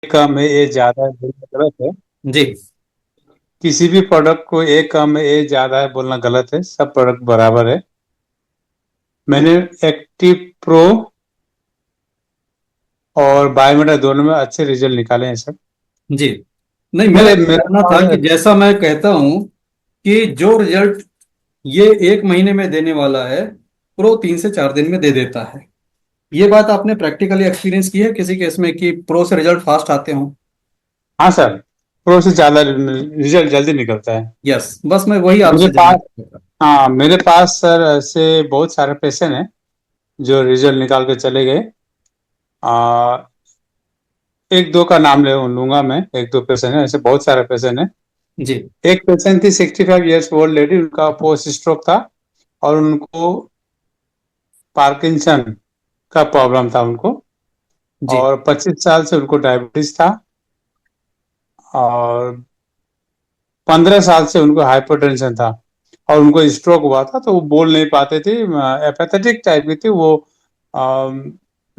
कम है ए ज्यादा है बोलना गलत है। जी। किसी भी प्रोडक्ट को ए कम है ए ज्यादा है बोलना गलत है, सब प्रोडक्ट बराबर है। मैंने एक्टिव प्रो और बायोमेटा दोनों में अच्छे रिजल्ट निकाले हैं सर। जी। नहीं, मेरा मेरे ये मेरे कहना था कि पास। जैसा मैं कहता हूं कि जो रिजल्ट ये 1 महीने में देने वाला है, प्रो 3 से 4 दिन में दे देता है। ये बात आपने प्रैक्टिकली एक्सपीरियंस की है किसी केस में कि प्रो से रिजल्ट फास्ट आते हों? हाँ सर, प्रो से ज्यादा रिजल्ट जल्दी निकलता है। यस, बस मैं वही मेरे आपसे जानना पास। चाहता था। हाँ, मेरे पास सर ऐसे बहुत सारे पेशेंट हैं जो रिजल्ट निकाल के चले गए। आ, एक दो का नाम ले लूंगा मैं, एक दो पेशेंट है, ऐसे बहुत सारे पेशेंट हैं। जी। एक पेशेंट थी 65 ईयर्स ओल्ड लेडी, उनका पोस्ट स्ट्रोक था और उनको पार्किंसन का प्रॉब्लम था उनको। जी। और 25 साल से उनको डायबिटीज था और 15 साल से उनको हाइपरटेंशन था। और उनको स्ट्रोक हुआ था तो वो बोल नहीं पाते थे, एपेथेटिक टाइप की थी वो।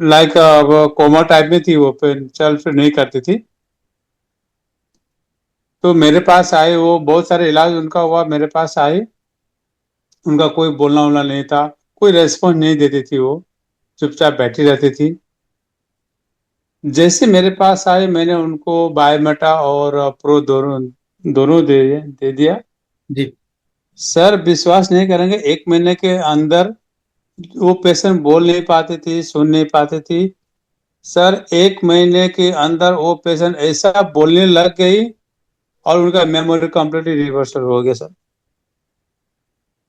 लाइक वो कोमा टाइप में थी, वो फिर चल फिर नहीं करती थी। तो मेरे पास आए, वो बहुत सारे इलाज उनका हुआ, मेरे पास आए। उनका कोई बोलना वोलना नहीं था, कोई रेस्पॉन्स नहीं देती थी वो, चुपचाप बैठी रहती थी। जैसे मेरे पास आए मैंने उनको बायोमेटा और प्रो दोनों दोनों दे दिया। जी। सर विश्वास नहीं करेंगे, 1 महीने के अंदर वो पेशेंट बोल नहीं पाती थी, सुन नहीं पाती थी। सर 1 महीने के अंदर वो पेशेंट ऐसा बोलने लग गई और उनका मेमोरी कंप्लीटली रिवर्सल हो गया sir.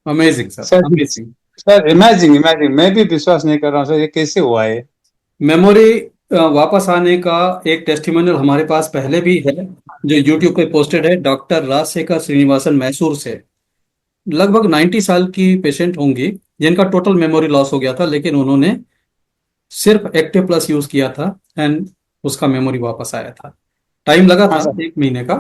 Amazing sir, sir amazing. Sir imagine imagine, मैं भी विश्वास नहीं कर रहा हूँ सर, ये कैसे हुआ है। मेमोरी वापस आने का एक टेस्टिमोनियल हमारे पास पहले भी है, जो यूट्यूब पे पोस्टेड है, डॉक्टर राजशेखर श्रीनिवासन मैसूर से। लगभग 90 साल की पेशेंट होंगी, जिनका टोटल मेमोरी लॉस हो गया था, लेकिन उन्होंने सिर्फ एक्टिव प्लस यूज किया था एंड उसका मेमोरी वापस आया था। टाइम लगा हाँ था सर। 1 महीने का,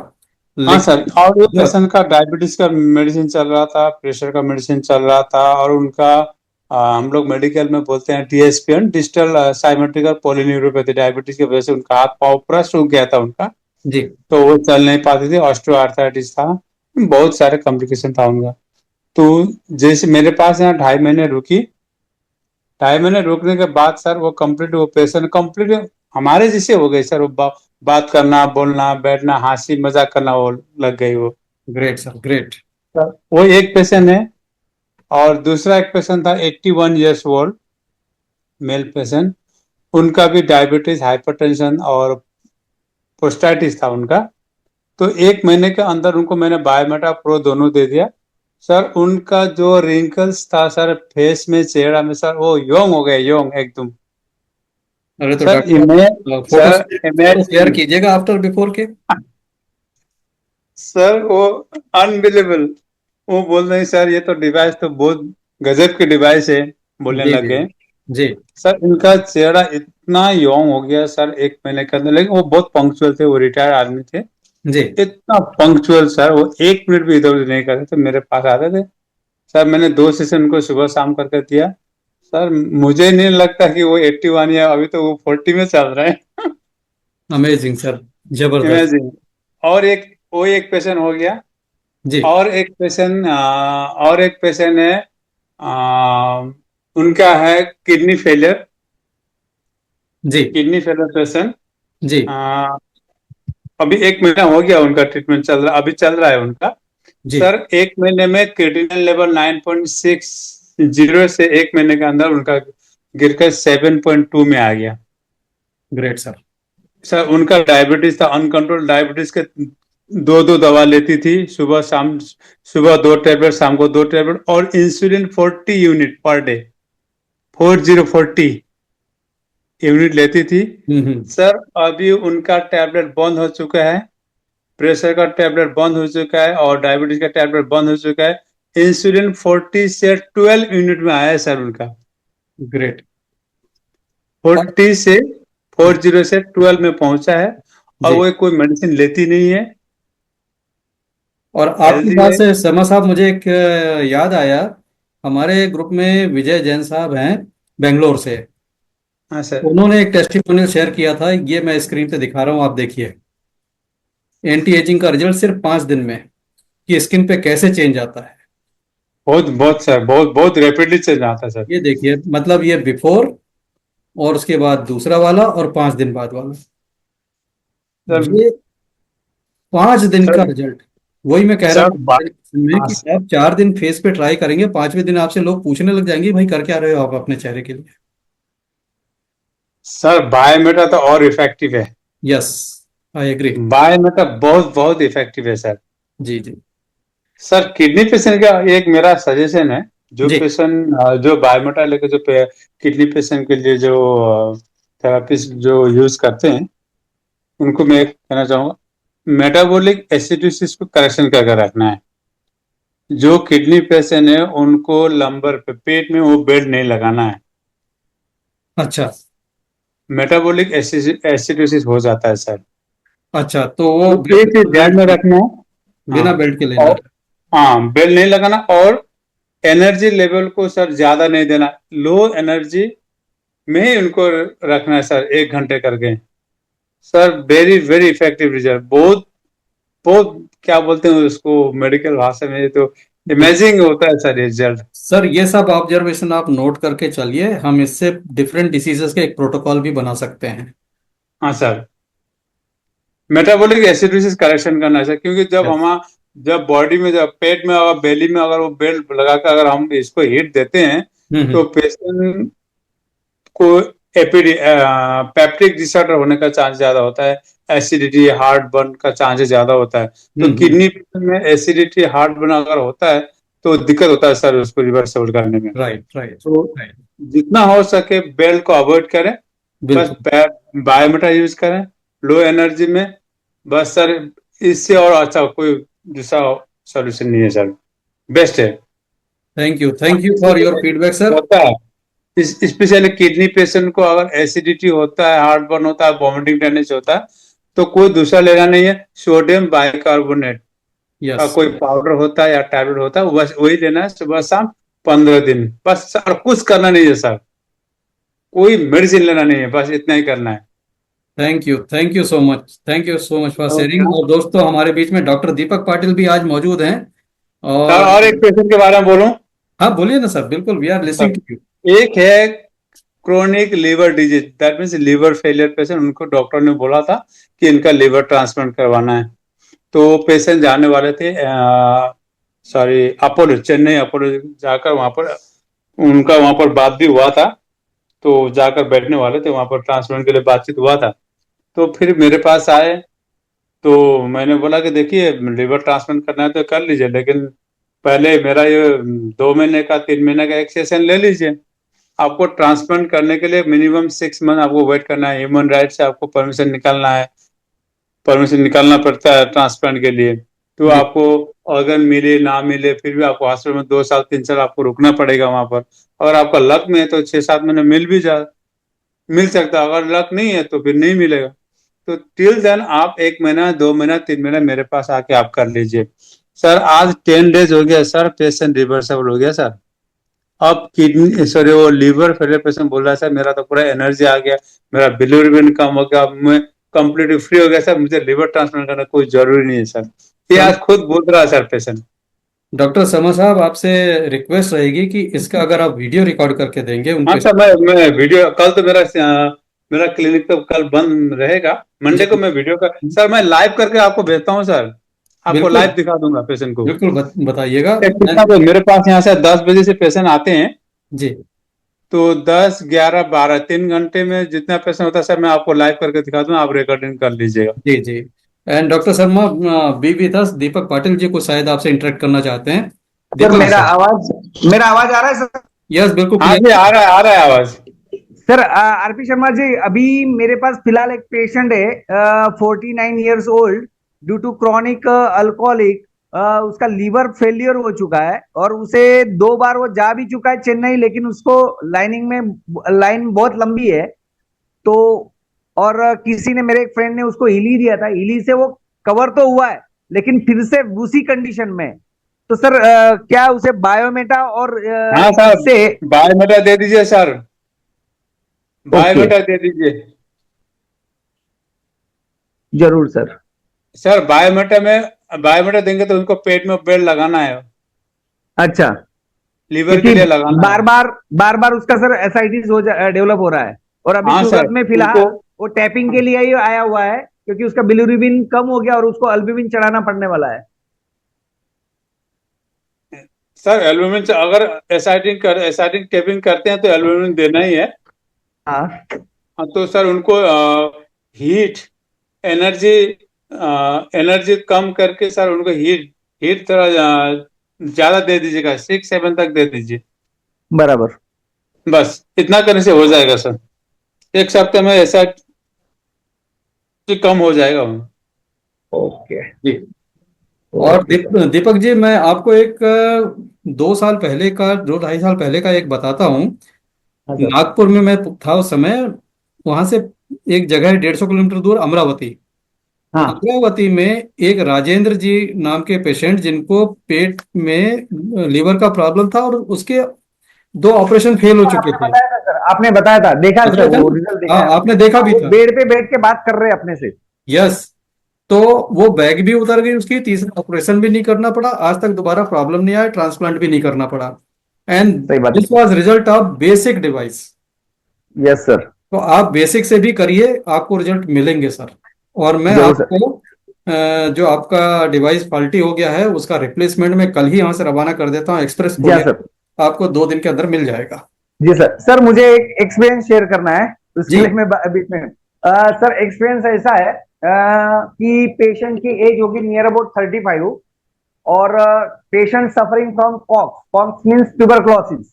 हाँ सर, लेकिन और वो जो। पेशेंट का डायबिटीज का मेडिसिन चल रहा था, प्रेशर का मेडिसिन चल रहा था और उनका हम लोग मेडिकल में बोलते हैं DSPN, digital symmetrical polyneuropathy, diabetes की वजह से उनका हाथ पाँव पूरा सूख गया था उनका। जी। तो वो चल नहीं पाती थी, ऑस्टियोआर्थराइटिस था, बहुत सारे कॉम्प्लिकेशन था उनका। तो जैसे मेरे पास यहाँ 2.5 महीने रुकी, 2.5 महीने रुकने के बाद सर वो कंप्लीट, वो पेशेंट कंप्लीट हमारे जैसे हो गए सर। वो बात करना, बोलना, बैठना, हंसी मजाक करना वो लग गई वो। Great sir, great. सर, वो एक पेशेंट है। और दूसरा एक पेशेंट था 81 ईयर्स ओल्ड मेल पेशेंट, उनका भी डायबिटीज, हाइपरटेंशन और प्रोस्टाइटिस था उनका। तो 1 महीने के अंदर उनको मैंने बायोमेटा प्रो दोनों दे दिया। सर उनका जो रिंकल्स था सर फेस में, चेहरा में सर, वो यंग हो गए, यंग एकदम। अरे तो सर डॉक्टर इमेज, साहब, photo sir photo share imagine, कीजिएगा आफ्टर बिफोर के। सर वो अनबिलीवेबल। वो बोल रहे हैं सर ये तो डिवाइस तो बहुत गजब की डिवाइस है, बोलने जी लग जी गए। जी। सर इनका चेहरा इतना यंग हो गया सर 1 महीने के अंदर, लेकिन वो बहुत पंक्चुअल थे, वो रिटायर्ड आदमी थे। जी। इतना पंक्चुअल सर, वो 1 मिनट भी इधर उधर नहीं करते थे, मेरे पास आते थे। सर मैंने 2 सेशन उनको सुबह शाम करके दिया। सर मुझे नहीं लगता कि वो 81 या अभी तो वो 40 में चल रहे हैं। अमेजिंग सर, जबरदस्त। इमेजिन। और एक, वो एक पेशेंट हो गया। जी। और एक पेशेंट है, आ, उनका है किडनी फेलियर, जी। Kidney failure patient. जी। अभी 1 महीना हो गया उनका ट्रीटमेंट चल रहा, अभी चल रहा है उनका। जी। सर 1 महीने में क्रिएटिनिन लेवल 9.60 से 1 महीने के अंदर उनका गिरकर 7.2 में आ गया। Great sir. सर उनका डायबिटीज था, अनकंट्रोल डायबिटीज के दो दो दवा लेती थी, सुबह शाम, सुबह 2 टैबलेट, शाम को 2 टैबलेट, और insulin 40 unit per day, 40 unit लेती थी। हम्म। सर अभी उनका टैबलेट बंद हो चुका है, प्रेशर का टैबलेट बंद हो चुका है और डायबिटीज का टैबलेट बंद हो चुका है। इंसुलिन 40 से 12 यूनिट में आया है सर उनका। ग्रेट। और 40 से 12 में पहुंचा है। और जी। वो कोई मेडिसिन लेती नहीं है, और आपकी हेल्दी बात है। से शर्मा साहब, मुझे एक याद आया। हमारे ग्रुप में विजय जैन साहब हैं, बेंगलोर से। हाँ सर। उन्होंने एक टेस्टिमोनियल शेयर किया था, ये मैं स्क्रीन पे दिखा रहा हूँ, आप देखिए। एंटी एजिंग का रिजल्ट सिर्फ 5 दिन में, कि स्किन पे कैसे चेंज आता है। बहुत बहुत सर, बहुत बहुत रैपिडली चेंज आता है सर। ये देखिए, मतलब ये बिफोर, और उसके बाद दूसरा वाला, और 5 दिन बाद वाला। सर ये 5 दिन का सर रिजल्ट। वही मैं कह रहा सर हूँ में हाँ कि आप 4 दिन फेस पे ट्राई करेंगे, 5वें दिन आपसे लोग पूछने लग जाएंगे, भाई कर क्या रहे हो आप अपने चेहरे के लिए। सर, बायोमेटा तो और इफेक्टिव है। Yes, I agree. बायोमेटा बहुत बहुत इफेक्टिव है सर। जी जी। सर किडनी पेशेंट का एक मेरा सजेशन है। जो जी पेशेंट जो बायोमेटा लेकर जो किडनी पेशेंट के लिए जो थेरापिस्ट जो यूज करते हैं, उनको मैं कहना चाहूंगा, मेटाबॉलिक एसिडोसिस को करेक्शन करके रखना है। जो किडनी पेशेंट है उनको लंबर पे पेट में वो बेल्ट नहीं लगाना है। अच्छा। मेटाबॉलिक एसिडोसिस हो जाता है सर। अच्छा, तो वो तो ये चीज ध्यान में बेल्ट, रखना है। हाँ। बिना बेल्ट के लेना और है। हाँ, बेल्ट नहीं लगाना, और एनर्जी लेवल को सर ज्यादा नहीं देना। लो एनर्जी में ही उनको रखना है सर, 1 घंटे करके। Sir very very effective result, बहुत बहुत, क्या बोलते हैं उसको मेडिकल भाषा में, तो इमेजिंग होता है सर रिजल्ट। सर ये सब ऑब्जर्वेशन आप नोट करके चलिए, हम इससे डिफरेंट डिसीजेस के एक प्रोटोकॉल भी बना सकते हैं। हाँ सर, मेटाबॉलिक एसिडोसिस करेक्शन करना है सर, क्योंकि यस। जब बॉडी में, जब पेट में अगर बेली में अगर वो बेल्ट लगाकर अगर हम इसको हीट देते हैं, तो हम्म। पेशेंट को पेप्टिक डिसऑर्डर होने का चांस ज्यादा होता है। एसिडिटी, हार्ट बर्न का चांस ज्यादा होता है। तो हम्म। किडनी में एसिडिटी, हार्ट बर्न अगर होता है तो दिक्कत होता है सर उसको रिवर्सल करने में। राइट राइट तो राइट। जितना हो सके बेल्ट को अवॉइड करें। बस बिल्कुल। बायोमीटर यूज करें लो एनर्जी में। बस सर, इससे और अच्छा कोई दूसरा सॉल्यूशन नहीं है सर। बेस्ट है। Thank you for your feedback sir. होता है, स्पेशली किडनी पेशेंट को अगर एसिडिटी होता है, हार्ट बर्न होता है, वॉमिटिंग टेंडेंसी होता है, तो कोई दूसरा लेना नहीं है। सोडियम बाइकार्बोनेट का यस। कोई पाउडर होता है या टैबलेट होता है, बस वही लेना है सुबह शाम, 15 दिन बस सर। कुछ करना नहीं है सर, कोई मेडिसिन लेना नहीं है, बस इतना ही करना है। Thank you so much, thank you so much for okay sharing. और दोस्तों, हमारे बीच में डॉक्टर दीपक पाटिल भी आज मौजूद हैं। सर, और और एक पेशेंट के बारे में बोलूं। हाँ बोलिए ना सर, बिल्कुल, we are listening to you. एक है chronic liver disease, that means liver failure patient. उनको डॉक्टर ने बोला था कि इनका लीवर ट्रांसप्लांट करवाना है। तो पेशेंट जाने वाले थे सॉरी अपोलो, चेन्नई अपोलो जाकर वहां पर उनका वहां पर बात भी हुआ था। तो जाकर बैठने वाले थे वहां पर, ट्रांसप्लांट के लिए बातचीत हुआ था। तो फिर मेरे पास आए। तो मैंने बोला कि देखिए, लिवर ट्रांसप्लांट करना है तो कर लीजिए, लेकिन पहले मेरा ये 2 महीने का 3 महीने का एक सेशन ले लीजिए। आपको ट्रांसप्लांट करने के लिए मिनिमम 6 मंथ आपको वेट करना है। ह्यूमन राइट से आपको परमिशन निकालना है, परमिशन निकालना पड़ता है ट्रांसप्लांट के लिए। तो जी आपको ऑर्गन मिले ना मिले, फिर भी आपको हॉस्पिटल में 2 साल 3 साल आपको रुकना पड़ेगा वहां पर। अगर आपका लक में है तो 6 7 महीने मिल सकता है। अगर लक नहीं है तो फिर नहीं मिलेगा। तो टिल देन आप 1 महीना 2 महीना 3 महीना मेरे पास आके आप कर लीजिए। सर आज 10 डेज हो गया सर, पेशेंट रिवर्सेबल हो गया सर। अब किडनी सॉरी वो लीवर फेलियर पेशेंट बोल रहा है सर, मेरा तो पूरा एनर्जी आ गया, मेरा बिलीरुबिन कम हो गया, मैं कंप्लीटली फ्री हो गया सर, मुझे लिवर ट्रांसप्लांट करना कोई जरूरी नहीं है सर। ये सम आज खुद बोल रहा है सर पेशेंट। डॉक्टर शर्मा साहब, आपसे रिक्वेस्ट रहेगी कि इसका अगर आप वीडियो रिकॉर्ड करके देंगे उन हाँ सर, पेशेंट। मैं वीडियो कल तो मेरा क्लिनिक तो कल बंद रहेगा। मंडे को जी मैं वीडियो का सर मैं लाइव करके आपको भेजता हूँ सर। आपको बिल्कुल, लाइव दिखा दूंगा पेशेंट को। बिल्कुल बताइएगा। कितना तो मेरे पास यहाँ से 10 बजे से पेशेंट आते हैं। जी तो 10 11 12 3 घंटे में जितना पेशेंट होता है सर, मैं आपको लाइव करके दिखा दूँ, आप रिकॉर्डिंग कर लीजिएगा। जी जी। And doctor Sharma, be with us, Deepak Patil ji को शायद आपसे इंटरेक्ट करना चाहते हैं। सर दीपक हाँ जी। मेरा आवाज आ रहा है सर। यस, बिल्कुल हाँ जी, क्लियर। आ रहा है आवाज। सर आरपी शर्मा जी, अभी मेरे पास फिलहाल एक पेशेंट है, 49 years old, due to chronic alcoholic. उसका लीवर फेलियर हो चुका है, और उसे 2 बार वो जा भी चुका है चेन्नई, लेकिन उसको लाइन बहुत लंबी है। तो और किसी ने, मेरे एक फ्रेंड ने उसको इली दिया था, इली से वो कवर तो हुआ है, लेकिन फिर से उसी कंडीशन में है। तो सर क्या उसे बायोमेटा और हाँ सर, इससे। बायोमेट्रिक दे दीजिए सर। बायोमेटा दे दीजिए। जरूर सर। सर बायोमेटा देंगे तो उनको पेट में बेल्ट लगाना है, अच्छा, लीवर के क्योंकि लिए लगाना है। बार बार उसका सर एसआईटिस डेवलप हो रहा है, और अभी हाँ सूरत सर, में उनको। फिलहाल वो टैपिंग के लिए ही आया हुआ है, क्योंकि उसका बिलिरुबिन कम हो गया और उसको अल्बुमिन चढ़ाना पड़ने वाला है। सर एल्बुमिन अगर एसाइटिन टेपिंग करते हैं तो एल्बुमिन देना ही है। हाँ। हाँ, तो सर उनको हीट एनर्जी एनर्जी कम करके सर उनको हीट हीट थोड़ा ज्यादा दे दीजिएगा, 6-7 तक दे दीजिए। बराबर। बस इतना करने से हो जाएगा सर, एक सप्ताह में ऐसा कम हो जाएगा उन्हें। ओके। जी। और ओके सर। दीपक जी, मैं आपको एक 2 साल पहले का, 2 ढाई साल पहले का एक बताता हूँ। हाँ सर। नागपुर में मैं था उस समय। वहां से एक जगह है 150 किलोमीटर दूर, अमरावती। हाँ। अमरावती में एक राजेंद्र जी नाम के पेशेंट, जिनको पेट में लीवर का प्रॉब्लम था और उसके 2 ऑपरेशन फेल हो चुके आपने थे। बताया था सर, आपने बताया था, देखा है बताया सर, था वो ना? रिजल्ट देखा हाँ, है मैंने। आपने देखा हाँ, भी वो था। बेड पे बैठ के बात कर रहे हैं अपने से। यस। तो वो बैग भी उतर गई उसकी, तीसरा ऑपरेशन भी नहीं करना पड़ा, आज तक दोबारा प्रॉब्लम नहीं आया, ट्रांसप्लांट भी नहीं करना पड़ा। एंड सही बात दिस है। Was result of basic device. Yes sir. तो आप बेसिक से भी करिए, आपको रिजल्ट मिलेंगे सर। और मैं जरूर सर। आपको जो आपका डिवाइस फॉल्टी हो गया है उसका रिप्लेसमेंट मैं कल ही यहाँ से रवाना कर देता हूँ एक्सप्रेस जी हाँ कोरियर। सर। आपको 2 दिन के अंदर मिल जाएगा। जी सर। सर मुझे एक एक्सपीरियंस शेयर करना है, उसके जी। लिए मैं बीच में सर, एक्सपीरियंस ऐसा है कि पेशेंट की एज होगी नियर अबाउट 35, और patient suffering from Koch's, Koch's means tuberculosis.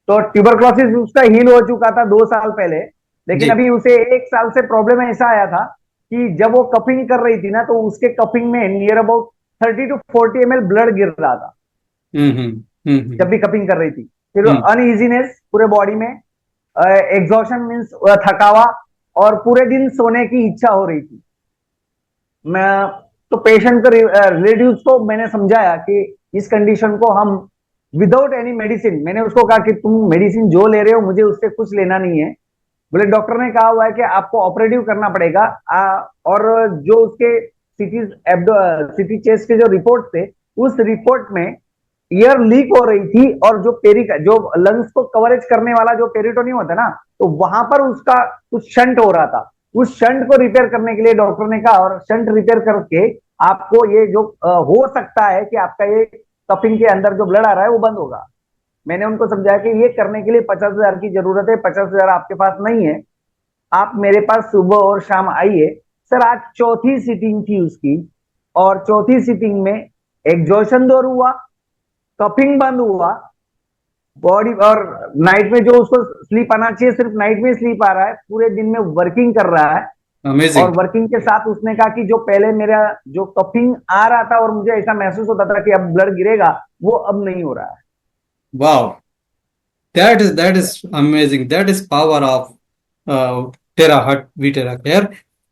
तो ट्यूबरक्लोसिस उसका हील हो चुका था 2 साल पहले, लेकिन जी। अभी उसे 1 साल से प्रॉब्लम ऐसा आया था कि जब वो कपिंग कर रही थी ना, तो उसके कपिंग में near about 30 to 40 ml blood गिर रहा था हम्म हम्म जब हम्म भी कपिंग कर रही थी। फिर हम्म अनइजीनेस पूरे बॉडी में, एग्जॉशन मीन्स थकावा, और पूरे दिन सोने की इच्छा हो रही थी। मैं तो पेशेंट को, रिलेटिव्स को मैंने समझाया कि इस कंडीशन को हम विदाउट एनी मेडिसिन, मैंने उसको कहा कि तुम मेडिसिन जो ले रहे हो मुझे उससे कुछ लेना नहीं है। बोले डॉक्टर ने कहा हुआ है कि आपको ऑपरेटिव करना पड़ेगा, और जो उसके सिटी चेस्ट के जो रिपोर्ट थे, उस रिपोर्ट में एयर लीक हो रही थी, और जो जो लंग्स को कवरेज करने वाला जो पेरिटोनियम होता है ना, तो वहां पर उसका कुछ शंट हो रहा था। उस शंट को रिपेयर करने के लिए डॉक्टर ने कहा, और शंट रिपेयर करके आपको ये जो हो सकता है कि आपका ये कपिंग के अंदर जो ब्लड आ रहा है वो बंद होगा। मैंने उनको समझाया कि ये करने के लिए 50,000 की जरूरत है, 50,000 आपके पास नहीं है, आप मेरे पास सुबह और शाम आइए। सर आज चौथी सीटिंग थी उसकी, और चौथी सीटिंग में एग्जॉशन दूर हुआ, कपिंग बंद हुआ, बॉडी, और नाइट में जो उसको स्लीप आना चाहिए सिर्फ नाइट में स्लीप आ रहा है, पूरे दिन में वर्किंग कर रहा है। और अमेजिंग। वर्किंग के साथ उसने कहा कि जो पहले मेरा जो कपिंग आ रहा था और मुझे ऐसा महसूस होता था कि अब ब्लड गिरेगा, वो अब नहीं हो रहा है। Wow, that is amazing, that is power of Terra hut we Terra care.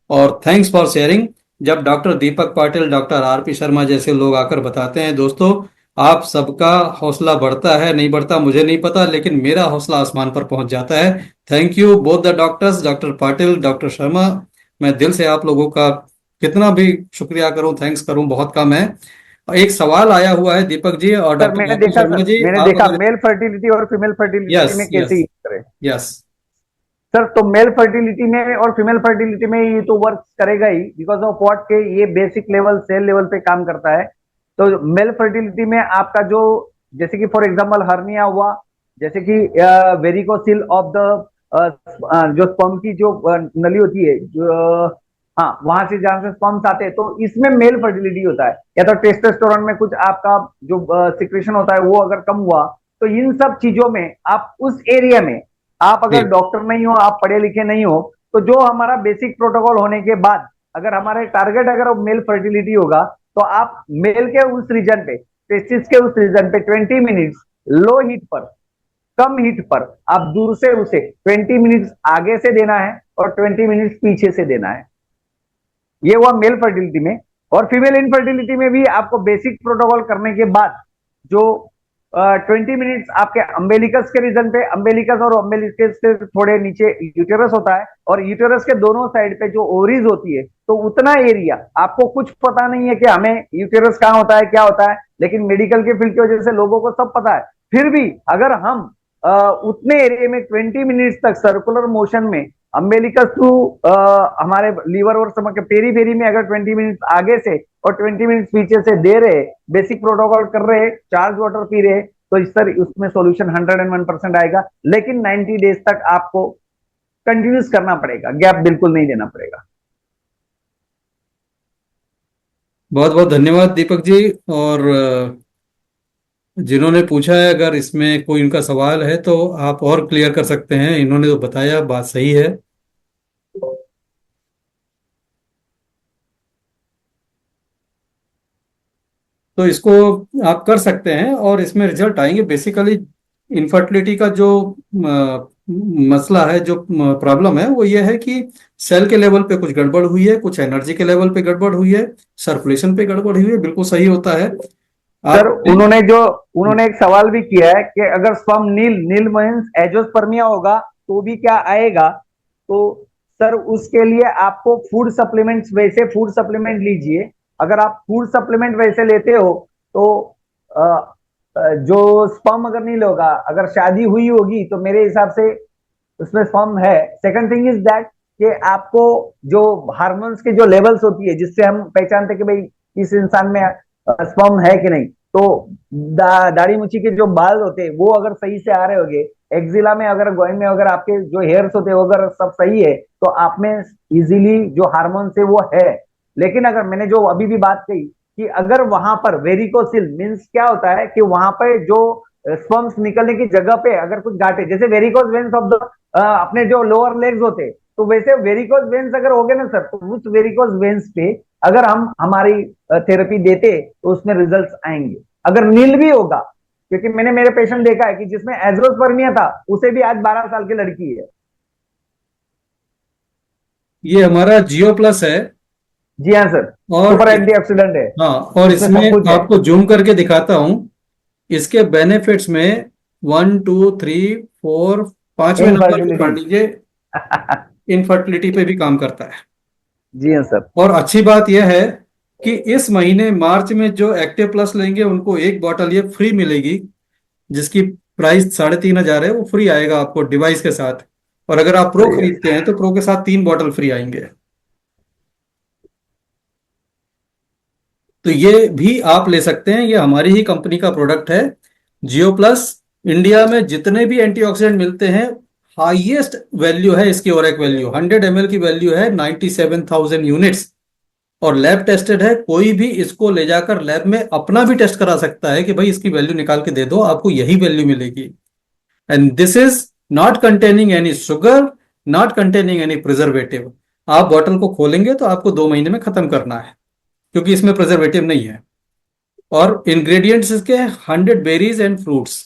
और थैंक्स फॉर शेयरिंग। जब doctor Deepak Patil, doctor RP Sharma जैसे लोग आकर बताते हैं दोस्तों, आप सबका हौसला बढ़ता है, नहीं बढ़ता मुझे नहीं पता, लेकिन मेरा हौसला आसमान पर पहुंच जाता है। Thank you both the doctors, doctor Patil, doctor Sharma. मैं दिल से आप लोगों का कितना भी शुक्रिया करूं, थैंक्स करूं, बहुत कम है। एक सवाल आया हुआ है दीपक जी और sir doctor RP Sharma sir ji, मैंने आप देखा अगर। मेल फर्टिलिटी और फीमेल फर्टिलिटी यस में कैसे यस यूज करें। यस। सर तो मेल फर्टिलिटी में और फीमेल फर्टिलिटी में ये तो वर्क करेगा ही, बिकॉज ऑफ व्हाट के ये बेसिक लेवल सेल लेवल पे काम करता है। तो मेल फर्टिलिटी में आपका जो, जैसे कि फॉर एग्जांपल हर्निया हुआ, जैसे कि वेरिकोसिल ऑफ द जो स्पर्म की जो नली होती है, जो हाँ वहां से जहां से स्पर्म्स आते हैं, तो इसमें मेल फर्टिलिटी होता है। या तो टेस्टोस्टेरोन में कुछ आपका जो सिक्रेशन होता है वो अगर कम हुआ, तो इन सब चीजों में आप उस एरिया में, आप अगर जी। डॉक्टर नहीं हो, आप पढ़े लिखे नहीं हो, तो जो हमारा बेसिक प्रोटोकॉल होने के बाद अगर हमारे टारगेट अगर मेल फर्टिलिटी होगा, तो आप मेल के उस रीजन पे, टेस्टिस के उस रीजन पे 20 मिनट्स लो हीट पर, कम हीट पर, आप दूर से उसे 20 मिनट्स आगे से देना है और 20 मिनट्स पीछे से देना है। ये हुआ मेल फर्टिलिटी में। और फीमेल इनफर्टिलिटी में भी आपको बेसिक प्रोटोकॉल करने के बाद जो 20 मिनट्स आपके अम्बेलिकस के रीजन पे, अम्बेलिकस और अम्बेलिकस से थोड़े नीचे यूटेरस होता है, और यूटेरस के दोनों साइड पे जो ओवरीज होती है, तो उतना एरिया आपको कुछ पता नहीं है कि हमें यूटेरस कहाँ होता है, क्या होता है, लेकिन मेडिकल के फील्ड की वजह से लोगों को सब पता है। फिर भी अगर हम उतने एरिया में 20 मिनट्स तक सर्कुलर मोशन में अम्बेलिकस टू हमारे लीवर और स्टमक के पेरी पेरी में अगर 20 मिनट्स आगे से और 20 मिनट्स पीछे से दे रहे, बेसिक प्रोटोकॉल कर रहे, चार्ज वाटर पी रहे, तो इस सर उसमें सॉल्यूशन 101% आएगा। लेकिन 90 डेज तक आपको कंटिन्यूस करना पड़ेगा, गैप बिल्कुल नहीं देना पड़ेगा। बहुत बहुत धन्यवाद दीपक जी। और जिन्होंने पूछा है, अगर इसमें कोई इनका सवाल है तो आप और क्लियर कर सकते हैं, इन्होंने तो बताया, बात सही है। तो इसको आप कर सकते हैं और इसमें रिजल्ट आएंगे। बेसिकली इनफर्टिलिटी का जो मसला है, जो प्रॉब्लम है, वो ये है कि सेल के लेवल पे कुछ गड़बड़ हुई है, कुछ एनर्जी के लेवल पे गड़बड़ हुई है, सर्कुलेशन पे गड़बड़ हुई है। बिल्कुल सही होता है। सर आप उन्होंने एक सवाल भी किया है कि अगर स्पर्म नील नील मीन्स एजोस्पर्मिया होगा तो भी क्या आएगा, तो सर उसके लिए आपको फूड सप्लीमेंट्स, वैसे फूड सप्लीमेंट लीजिए। अगर आप फूड सप्लीमेंट वैसे लेते हो तो अ, जो स्पर्म अगर नील होगा, अगर शादी हुई होगी तो मेरे हिसाब से उसमें स्पर्म है। सेकंड थिंग इज दैट कि आपको जो हार्मोन्स के जो लेवल्स होती है जिससे हम पहचानते हैं कि भाई इस इंसान में स्पर्म है कि नहीं, तो दाढ़ी मुछी के जो बाल होते हैं वो अगर सही से आ रहे होंगे, एक्जिला में अगर गोइन में अगर आपके जो हेयर्स होते हैं वो अगर सब सही है, तो आप में इजीली जो हार्मोन्स है वो है। लेकिन अगर मैंने जो अभी भी बात कही कि अगर वहां पर वेरिकोसिल मीन्स क्या होता है कि वहां पर जो स्पर्म्स निकलने की जगह पे अगर कुछ गांठे, जैसे वेरिकोस वेन्स ऑफ द अपने जो लोअर लेग्स होते, तो वैसे वेरिकोस वेन्स अगर हो गए ना सर, तो उस वेरिकोस वेन्स पे अगर हम हमारी थेरेपी देते तो उसमें रिजल्ट्स आएंगे। अगर नील भी होगा, क्योंकि मैंने मेरे पेशेंट देखा है कि जिसमें एजोस्पर्मिया था उसे भी आज 12 साल की लड़की है। ये हमारा जियो प्लस है। जी हाँ सर, और सुपर एंटीऑक्सीडेंट है, हाँ, और इसमें सब कुछ इसमें है। आपको जूम करके दिखाता हूं। इसके बेनिफिट्स में 1 2 3 4 5वें नंबर पे इनफर्टिलिटी। पढ़ लीजिए, इनफर्टिलिटी पे भी काम करता है। जी हाँ सर। और अच्छी बात यह है कि इस महीने मार्च में जो एक्टिव प्लस लेंगे उनको एक बॉटल ये फ्री मिलेगी, जिसकी प्राइस 3,500 है, वो फ्री आएगा आपको डिवाइस के साथ। और अगर आप प्रो सही है। खरीदते हैं तो प्रो के साथ 3 बॉटल फ्री आएंगे। तो ये भी आप ले सकते हैं, ये हमारी ही कंपनी का प्रोडक्ट है, जियो प्लस। इंडिया में जितने भी एंटीऑक्सीडेंट मिलते हैं, हाईएस्ट वैल्यू है इसकी, और एक वैल्यू 100 ml की वैल्यू है 97,000 यूनिट्स, और लैब टेस्टेड है। कोई भी इसको ले जाकर लैब में अपना भी टेस्ट करा सकता है कि भाई इसकी वैल्यू निकाल के दे दो, आपको यही वैल्यू मिलेगी। And this is not containing any sugar, not containing any preservative. आप बॉटल को खोलेंगे तो आपको 2 महीने में खत्म करना है, क्योंकि इसमें प्रिजर्वेटिव नहीं है। और इंग्रेडिएंट्स इसके 100 बेरीज एंड फ्रूट्स,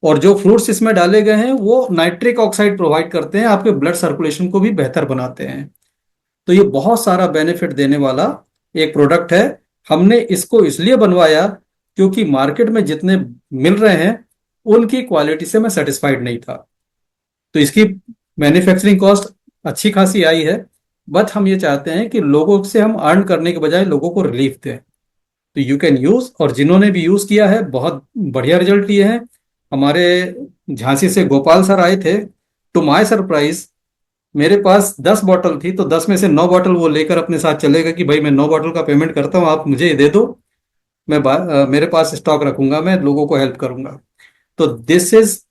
और जो फ्रूट्स इसमें डाले गए हैं वो नाइट्रिक ऑक्साइड प्रोवाइड करते हैं, आपके ब्लड सर्कुलेशन को भी बेहतर बनाते हैं। तो ये बहुत सारा बेनिफिट देने वाला एक प्रोडक्ट है। हमने इसको इसलिए बनवाया क्योंकि मार्केट में जितने मिल रहे हैं उनकी क्वालिटी से मैं सेटिस्फाइड नहीं था। तो इसकी मैन्युफैक्चरिंग कॉस्ट अच्छी खासी आई है, बट हम ये चाहते हैं कि लोगों से हम अर्न करने के बजाय लोगों को रिलीफ दें। तो यू कैन यूज, और जिन्होंने भी यूज किया है बहुत बढ़िया रिजल्ट लिए हैं। हमारे झांसी से गोपाल सर आए थे, टू माय सरप्राइज मेरे पास 10 बॉटल थी, तो 10 में से 9 बॉटल वो लेकर अपने साथ चले गए कि भाई मैं 9 बॉटल का पेमेंट करता हूँ, आप मुझे दे दो, मैं मेरे पास स्टॉक रखूंगा, मैं लोगों को हेल्प करूंगा। तो this is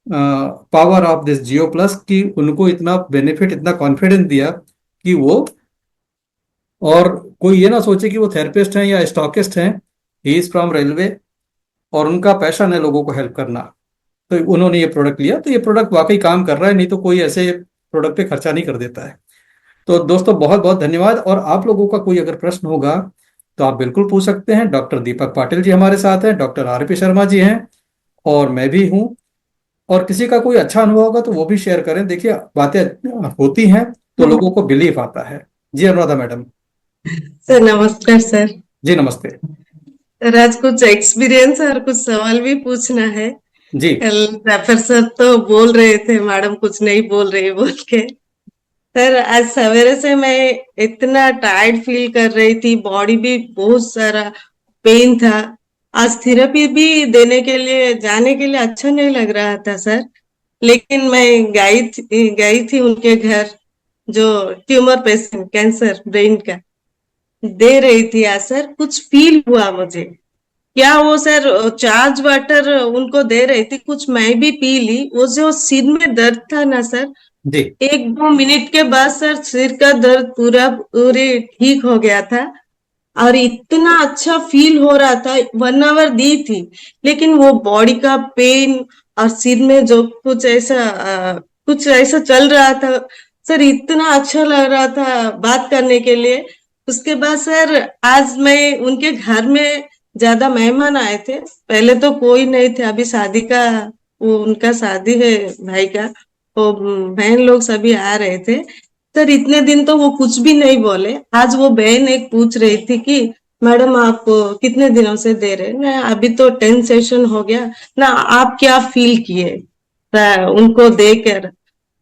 power of this Jio plus, कि उनको इतना बेनिफिट, इतना कॉन्फिडेंस दिया कि वो, और कोई ये ना सोचे कि वो थेरेपिस्ट हैं या स्टॉकिस्ट हैं, ही इज फ्रॉम रेलवे, और उनका पैशन है लोगों को हेल्प करना। तो उन्होंने ये प्रोडक्ट लिया, तो ये प्रोडक्ट वाकई काम कर रहा है, नहीं तो कोई ऐसे प्रोडक्ट पे खर्चा नहीं कर देता है। तो दोस्तों बहुत बहुत धन्यवाद। और आप लोगों का कोई अगर प्रश्न होगा तो आप बिल्कुल पूछ सकते हैं। डॉक्टर दीपक पाटिल जी हमारे साथ हैं, डॉक्टर आरपी शर्मा जी हैं, और मैं भी हूं। और किसी का कोई अच्छा अनुभव होगा तो वो भी शेयर करें। देखिए, बातें होती हैं तो लोगों को बिलीफ आता है। जी अनुराधा मैडम। सर नमस्कार सर। जी नमस्ते। राज, कुछ एक्सपीरियंस और कुछ सवाल भी पूछना है। जी। कल जाफर सर तो बोल रहे थे मैडम कुछ नहीं बोल रही बोल के। सर आज सवेरे से मैं इतना टायर्ड फील कर रही थी, बॉडी भी बहुत सारा पेन था। आज थेरेपी भी देने के लिए जाने के लिए अच्छा नहीं लग रहा था सर। लेकिन मैं गई थी उनके घर, जो ट्यूमर पेशेंट, कैंसर ब्रेन का दे रही थी। आज सर कुछ फील हुआ मुझे। क्या वो सर चार्ज वाटर उनको दे रही थी, कुछ मैं भी पी ली। वो जो सिर में दर्द था ना सर, जी। 1-2 मिनट के बाद सर सिर का दर्द पूरे ठीक हो गया था। और इतना अच्छा फील हो रहा था। 1 आवर दी थी, लेकिन वो बॉडी का पेन और सिर में जो कुछ ऐसा चल रहा था सर, इतना अच्छा लग रहा था बात करने के लिए। उसके बाद सर आज मैं उनके घर में, ज्यादा मेहमान आए थे, पहले तो कोई नहीं थे। अभी शादी का, वो उनका शादी है भाई का, वो बहन लोग सभी आ रहे थे। सर इतने दिन तो वो कुछ भी नहीं बोले। आज वो बहन एक पूछ रही थी कि मैडम आप कितने दिनों से दे रहे हैं ना, अभी तो 10 सेशन हो गया ना, आप क्या फील किए उनको देकर।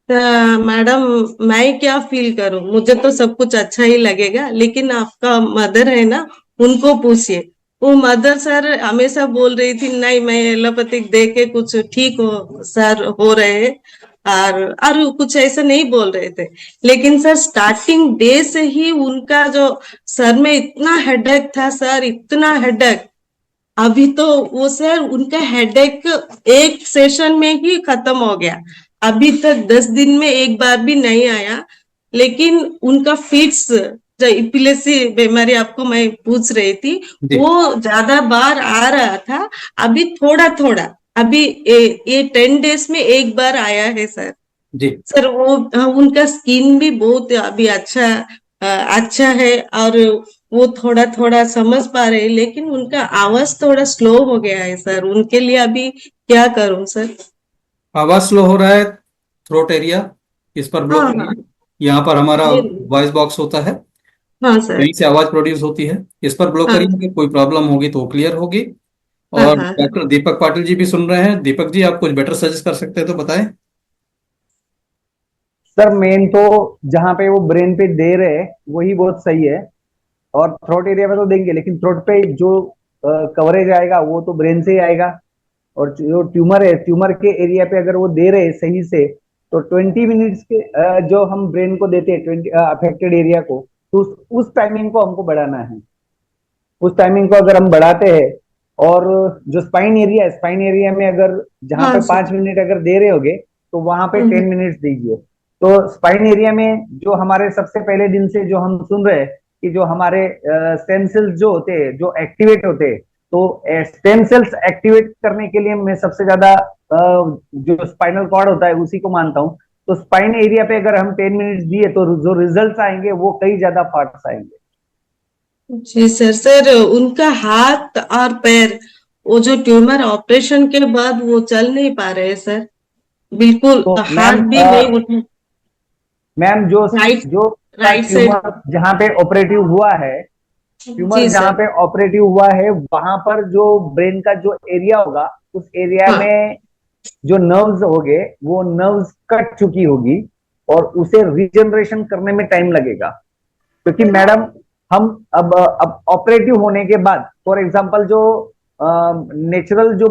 मैडम मैं क्या फील करूं, मुझे तो सब कुछ अच्छा ही लगेगा, लेकिन आपका मदर है ना, उनको पूछिए। वो मदर सर हमेशा बोल रही थी नहीं, मैं एलोपैथिक दे के कुछ ठीक हो सर हो रहे हैं। और कुछ ऐसा नहीं बोल रहे थे। लेकिन सर स्टार्टिंग डे से ही उनका जो सर में इतना हेडेक था सर, इतना हेडेक। अभी तो वो सर उनका हेडेक एक सेशन में ही खत्म हो गया। अभी तक 10 दिन में एक बार भी नहीं आया। लेकिन उनका फिट्स, जो इपिलेसी बीमारी आपको मैं पूछ रही थी, जी। वो ज्यादा बार आ रहा था। अभी थोड़ा थोड़ा, अभी ये 10 डेज में एक बार आया है सर। जी। सर वो उनका स्किन भी बहुत अभी अच्छा है। और वो थोड़ा थोड़ा समझ पा रहे हैं, लेकिन उनका आवाज थोड़ा स्लो हो गया है सर। उनके लिए अभी क्या करूं सर? आवाज स्लो हो रहा है, थ्रोट एरिया, इस पर ब्लॉक हाँ हाँ। करिए। यहाँ पर हमारा जी। वॉइस बॉक्स होता है, हाँ सर। यहीं से आवाज प्रोड्यूस होती है। इस पर ब्लॉक हाँ करिए कि कोई प्रॉब्लम होगी तो वो क्लियर होगी। हाँ और हाँ हाँ। डॉक्टर दीपक पाटिल जी भी सुन रहे हैं। दीपक जी, आप कुछ बेटर सजेस्ट कर सकते हैं तो बताएं। सर मेन तो जहाँ पे वो ब्रेन पे दे रहे हैं वही बहुत सही है। और थ्रोट एरिया में तो देंगे, लेकिन थ्रोट पे जो कवरेज आएगा वो तो ब्रेन से ही आएगा। और जो ट्यूमर है, ट्यूमर के एरिया पे अगर वो दे रहे हैं सही से, तो 20 मिनट्स के जो हम ब्रेन को देते हैं 20 अफेक्टेड एरिया को, तो उस टाइमिंग को हमको बढ़ाना है। उस टाइमिंग को अगर हम बढ़ाते हैं, और जो स्पाइन एरिया है, स्पाइन एरिया में अगर जहां हाँ पे सर। 5 मिनट अगर दे रहे होगे, तो वहां पे हम्म, 10 मिनट्स दीजिए। तो स्पाइन एरिया में जो हमारे सबसे पहले दिन से जो हम सुन रहे हैं कि जो हमारे स्टेम सेल्स जो होते हैं, जो एक्टिवेट होते हैं, तो स्टेम सेल्स एक्टिवेट करने के लिए मैं सबसे ज्यादा जो स्पाइनल कॉर्ड होता है उसी को मानता हूँ। तो स्पाइन एरिया पे अगर हम 10 मिनट्स दिए, तो जो रिजल्ट आएंगे वो कई ज्यादा फास्ट आएंगे। जी सर। सर उनका हाथ और पैर, वो जो ट्यूमर ऑपरेशन के बाद वो चल नहीं पा रहे सर, बिल्कुल तो हाथ भी नहीं उठा। मैम जो राइट, जो राइट साइड। ट्यूमर जहाँ पे ऑपरेटिव हुआ है, ट्यूमर जी जहाँ सर। पे ऑपरेटिव हुआ है वहां पर जो ब्रेन का जो एरिया होगा, उस एरिया हाँ में जो नर्व्स होंगे वो नर्व्स कट चुकी होगी, और उसे रिजनरेशन करने में टाइम लगेगा। क्योंकि मैडम, हम अब ऑपरेटिव होने के बाद, फॉर एग्जांपल जो नेचुरल जो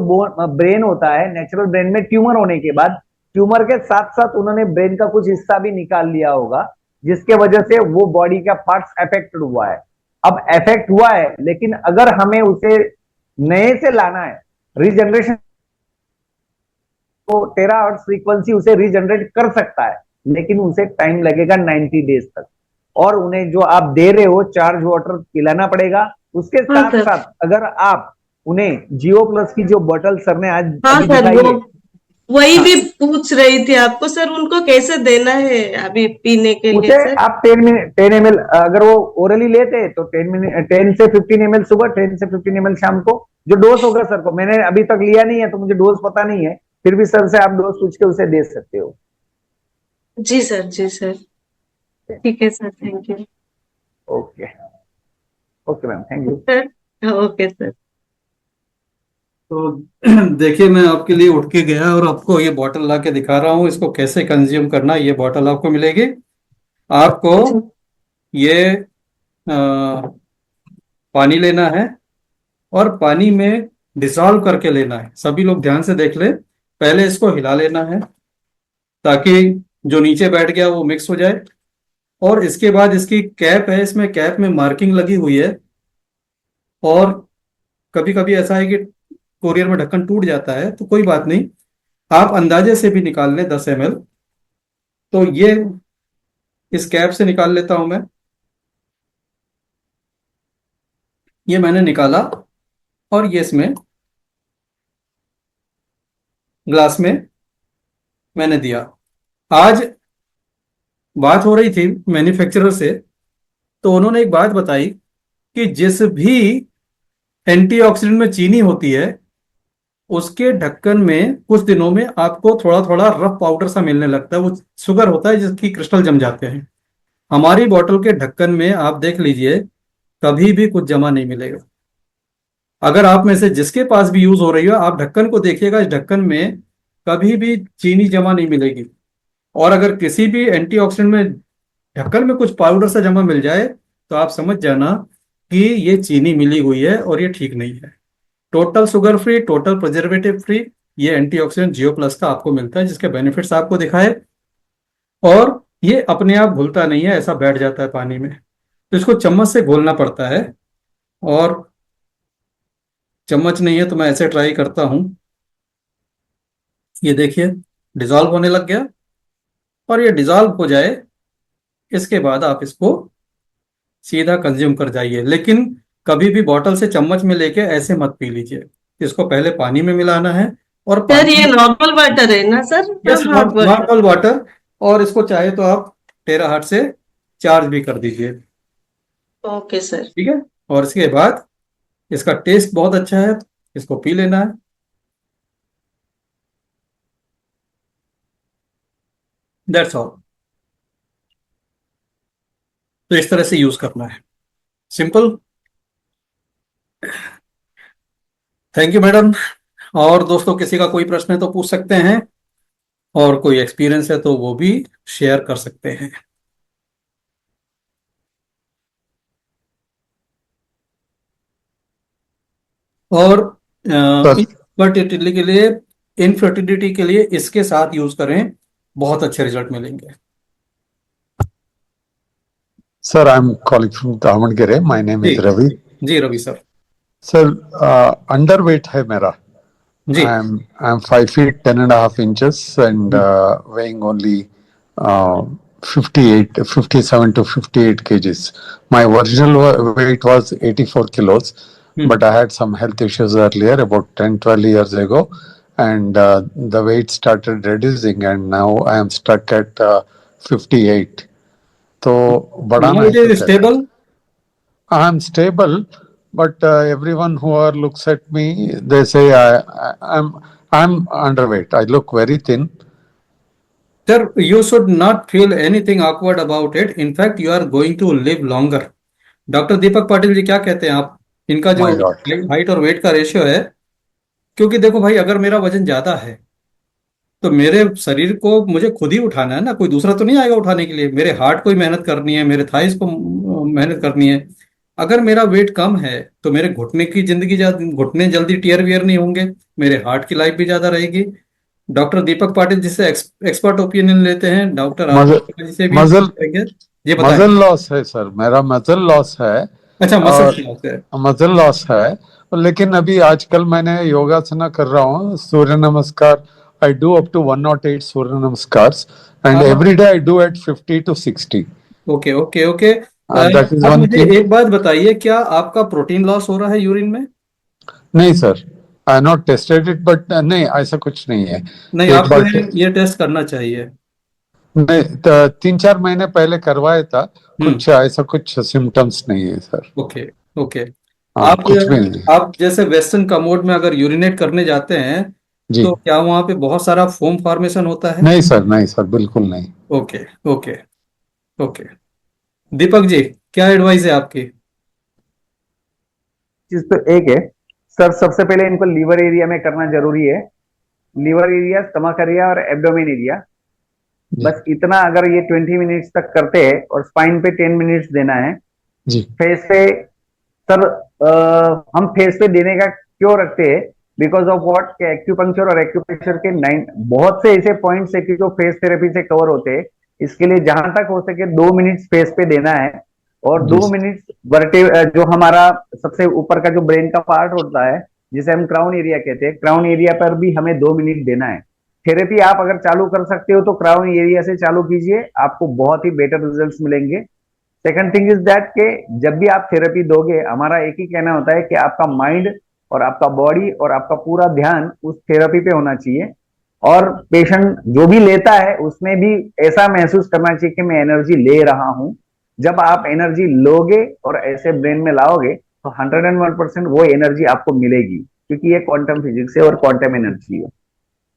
ब्रेन होता है, नेचुरल ब्रेन में ट्यूमर होने के बाद, ट्यूमर के साथ साथ उन्होंने ब्रेन का कुछ हिस्सा भी निकाल लिया होगा, जिसके वजह से वो बॉडी का पार्ट्स अफेक्टेड हुआ है। अब अफेक्ट हुआ है, लेकिन अगर हमें उसे नए से लाना है, रिजनरेशन, तो 13 हर्ट्ज फ्रीक्वेंसी उसे रीजनरेट कर सकता है, लेकिन उसे टाइम लगेगा 90 डेज तक। और उन्हें जो आप दे रहे हो चार्ज वाटर पिलाना पड़ेगा। उसके हाँ साथ सर। साथ अगर आप उन्हें जियो प्लस की जो बोतल सर ने आज हाँ अभी सर, दिखाई वो है। वही हाँ, भी पूछ रही थी आपको सर, उनको कैसे देना है अभी पीने के लिए उसे सर? आप 10 मिनट 10 ml अगर वो ओरली लेते हैं, तो 10 मिनट 10 से 15 ml सुबह, 10 से 15 ml शाम को। जो डोज होगा सर को, मैंने अभी तक लिया नहीं है तो मुझे डोज पता नहीं है, फिर भी सर से आप डोज पूछ के उसे दे सकते हो। जी सर, जी सर। ठीक है sir, thank you okay. Okay ma'am, thank you. Sir. Okay sir. तो देखिए, मैं आपके लिए उठ के गया और आपको ये बॉटल ला के दिखा रहा हूँ, इसको कैसे कंज्यूम करना है। ये बॉटल आपको मिलेगी। आपको ये पानी लेना है और पानी में डिसॉल्व करके लेना है। सभी लोग ध्यान से देख ले। पहले इसको हिला लेना है ताकि जो नीचे बैठ गया वो मिक्स हो जाए। और इसके बाद इसकी कैप है, इसमें कैप में मार्किंग लगी हुई है। और कभी कभी ऐसा है कि कोरियर में ढक्कन टूट जाता है, तो कोई बात नहीं, आप अंदाजे से भी निकाल लें 10 ml। तो ये इस कैप से निकाल लेता हूं मैं। ये मैंने निकाला और ये इसमें ग्लास में मैंने दिया। आज बात हो रही थी मैन्युफैक्चरर से, तो उन्होंने एक बात बताई कि जिस भी एंटीऑक्सीडेंट में चीनी होती है, उसके ढक्कन में कुछ दिनों में आपको थोड़ा थोड़ा रफ पाउडर सा मिलने लगता है। वो शुगर होता है जिसकी क्रिस्टल जम जाते हैं। हमारी बोतल के ढक्कन में आप देख लीजिए, कभी भी कुछ जमा नहीं मिलेगा। अगर आप में से जिसके पास भी यूज हो रही हो, आप ढक्कन को देखिएगा, इस ढक्कन में कभी भी चीनी जमा नहीं मिलेगी। और अगर किसी भी एंटीऑक्सीडेंट में ढक्कन में कुछ पाउडर सा जमा मिल जाए, तो आप समझ जाना कि ये चीनी मिली हुई है और ये ठीक नहीं है। Total sugar free, total preservative free ये एंटीऑक्सीडेंट जियो प्लस का आपको मिलता है, जिसके बेनिफिट्स आपको दिखाए। और ये अपने आप घुलता नहीं है, ऐसा बैठ जाता है पानी में, तो इसको चम्मच से घोलना पड़ता है। और चम्मच नहीं है तो मैं ऐसे ट्राई करता हूं। ये देखिए, डिजॉल्व होने लग गया। और ये डिजॉल्व हो जाए, इसके बाद आप इसको सीधा कंज्यूम कर जाइए। लेकिन कभी भी बॉटल से चम्मच में लेके ऐसे मत पी लीजिए। इसको पहले पानी में मिलाना है और सर पानी, ये नॉर्मल वाटर है ना sir, yes, hot water? Normal water. और इसको चाहे तो आप टेराहाट से चार्ज भी कर दीजिए। Okay sir. ठीक है। और इसके बाद इसका टेस्ट बहुत अच्छा है, इसको पी लेना है। That's all. तो इस तरह से यूज करना है, सिंपल। Thank you madam. और दोस्तों, किसी का कोई प्रश्न है तो पूछ सकते हैं, और कोई एक्सपीरियंस है तो वो भी शेयर कर सकते हैं। और सर इनफर्टिलिटी के लिए, इनफर्टिलिटी के लिए इसके साथ यूज करें, बहुत अच्छे रिजल्ट मिलेंगे। Sir, I am calling from Davanagere. My name ji is Ravi. जी Ravi sir. Sir, underweight है मेरा. जी। I am 5 feet 10.5 inches and weighing only 57 to 58 kgs. My original weight was 84 kilos, but I had some health issues earlier, about 10-12 years ago, and the weight started reducing, and now I am stuck at 58. तो बढ़ाना now है it तो is कैसे? Stable. I am stable, but everyone who are looks at me, they say I'm underweight. I look very thin. Sir, you should not feel anything awkward about it. In fact, you are going to live longer. Doctor Deepak Patil ji क्या कहते हैं आप? इनका जो My God. Height और weight का ratio है, क्योंकि देखो भाई, अगर मेरा वजन ज्यादा है तो मेरे शरीर को मुझे खुद ही उठाना है ना, कोई दूसरा तो नहीं आएगा उठाने के लिए। मेरे हार्ट को ही मेहनत करनी है, मेरे थाइस को मेहनत करनी है। अगर मेरा वेट कम है तो मेरे घुटने की जिंदगी घुटने जल्दी टीयर वियर नहीं होंगे, मेरे हार्ट की लाइफ भी ज्यादा रहेगी। डॉक्टर दीपक पाटिल जिससे एक्सपर्ट ओपिनियन लेते हैं, डॉक्टर मजल आर जी से भी मजल करेंगे। ये बताएं। मजल लॉस है सर, मेरा मजल लॉस है. अच्छा, मसल और लॉस है। मजल लॉस है. लेकिन अभी आजकल मैंने योगासना कर रहा हूँ, सूर्य नमस्कार. I do up to 108 सूर्य नमस्कार, and हाँ। every day I do at 50 to 60. Okay okay okay. That is आप one मुझे thing. एक बात बताइए, क्या आपका प्रोटीन लॉस हो रहा है यूरिन में? नहीं sir, I not tested it, but नहीं, ऐसा कुछ नहीं है. नहीं, एक आपको बार ये टेस्ट करना चाहिए। नहीं, 3-4 महीने पहले करवाया था. कुछ ऐसा कुछ सिम्टम्स नहीं है सर. Okay okay. हाँ, आप कुछ भी नहीं. आप जैसे वेस्टर्न कमोड में अगर यूरिनेट करने जाते हैं, जी तो क्या वहां पे बहुत सारा फोम फॉर्मेशन होता है? नहीं सर, नहीं सर, बिल्कुल नहीं. Okay okay okay. Deepak ji, क्या एडवाइस है आपकी? चीज तो एक है, सर सबसे पहले इनको लीवर एरिया में करना जरूरी है। लीवर एरिया, स्टमक एरिया और एब्डोमेन एरिया, जी बस इतना अगर ये 20 मिनट्स तक करते हैं और स्पाइन पे 10 मिनट्स देना है। जी फेस पे सर हम फेस पे देने का क्यों रखते हैं, बिकॉज ऑफ व्हाट के एक्यूपंक्चर और एक्यूप्रेशर के 9 बहुत से ऐसे पॉइंट्स है कि जो फेस थेरेपी से कवर होते हैं। इसके लिए जहां तक हो सके 2 मिनट्स फेस पे देना है और जी 2 मिनट्स वर्टे जो हमारा सबसे ऊपर का जो ब्रेन का पार्ट होता है जिसे हम क्राउन एरिया कहते हैं, क्राउन एरिया पर भी हमें 2 मिनट देना है। थेरेपी आप अगर चालू कर सकते हो तो क्राउन एरिया से चालू कीजिए, आपको बहुत ही बेटर रिजल्ट्स मिलेंगे। सेकंड थिंग इज दैट के जब भी आप थेरेपी दोगे, हमारा एक ही कहना होता है कि आपका माइंड और आपका बॉडी और आपका पूरा ध्यान उस थेरेपी पे होना चाहिए। और पेशेंट जो भी लेता है उसमें भी ऐसा महसूस करना चाहिए कि मैं एनर्जी ले रहा हूं। जब आप एनर्जी लोगे और ऐसे ब्रेन में लाओगे तो 101% वो एनर्जी आपको मिलेगी, क्योंकि ये क्वांटम फिजिक्स है और क्वांटम एनर्जी है।